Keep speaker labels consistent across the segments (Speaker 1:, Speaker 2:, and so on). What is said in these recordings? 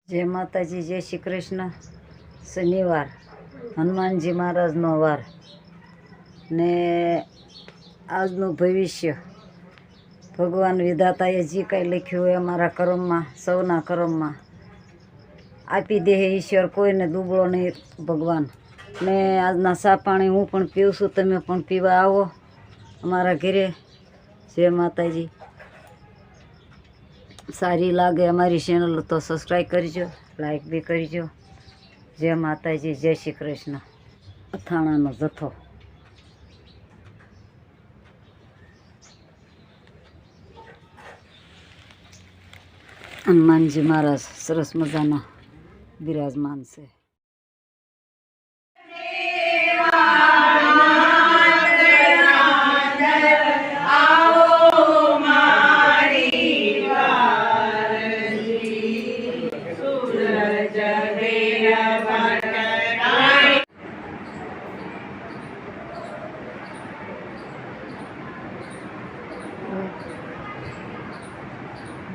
Speaker 1: जय माताजी, जय श्री कृष्ण। शनिवार हनुमानजी महाराजनो वार ने આજનું ભવિષ્ય ભગવાન વિધાતાએ જે કાંઈ લખ્યું હોય અમારા કર્મમાં, સૌના કર્મમાં આપી દે ઈશ્વર, કોઈને દુબળો નહીં ભગવાન. ને આજના ચા પાણી હું પણ પીઉં છું, તમે પણ પીવા આવો અમારા ઘરે. જય માતાજી. સારી લાગે અમારી ચેનલ તો સબસ્ક્રાઈબ કરજો, લાઈક બી કરજો. જય માતાજી, જય શ્રી કૃષ્ણ. અથાણાનો જથ્થો હનુમાનજી મહારાજ સરસ મજાના બિરાજમાન છે.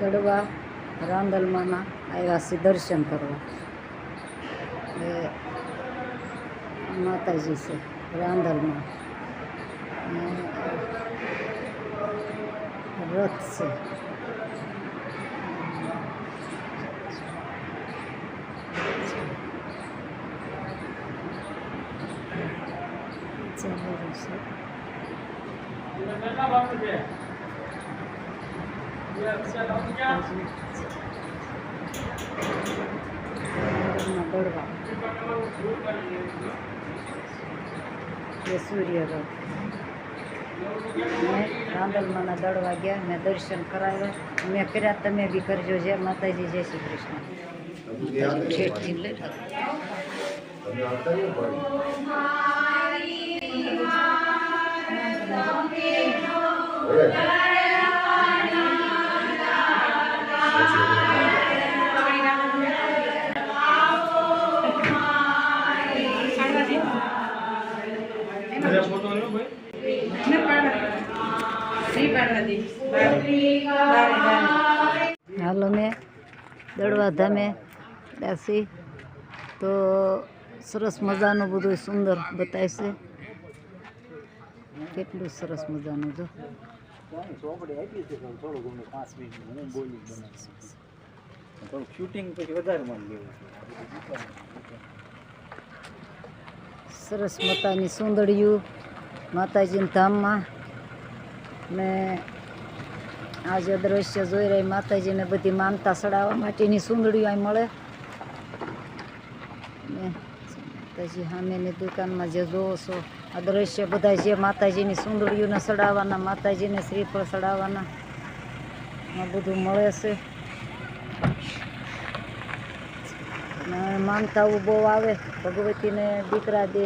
Speaker 1: દડવા રાંદલમાંના આવ્યા છે દર્શન કરવા. એ માતાજી છે રાંદલમાં, રથ છે. દડવા એ સૂર્ય રથ મેં રાંદલમાંના દડવા ગયા, મેં દર્શન કરાવ્યા, મેં કર્યા, તમે બી કરજો. જય માતાજી, જય શ્રી કૃષ્ણ. ઠેઠથી લઈ હાલો. મેં દડવા ધામે દાસી તો સરસ મજાનું બધું સુંદર બતાવે છે. કેટલું સરસ મજાનું જો સરસ મતાની સુંદરિયું માતાજીના ધામમાં. ને આજે દ્રશ્ય જોઈ રહી માતાજીને બધી માનતા ચડાવવા માટેની સુંદડીઓ અહીં મળે. ને માતાજી સામેની દુકાનમાં જે જોવો છો આ દ્રશ્ય બધા જે માતાજીની સુંદડીઓને ચડાવવાના, માતાજીને શ્રીફળ ચડાવવાના આ બધું મળે છે. માનતાઓ બહુ આવે, ભગવતીને દીકરા દે,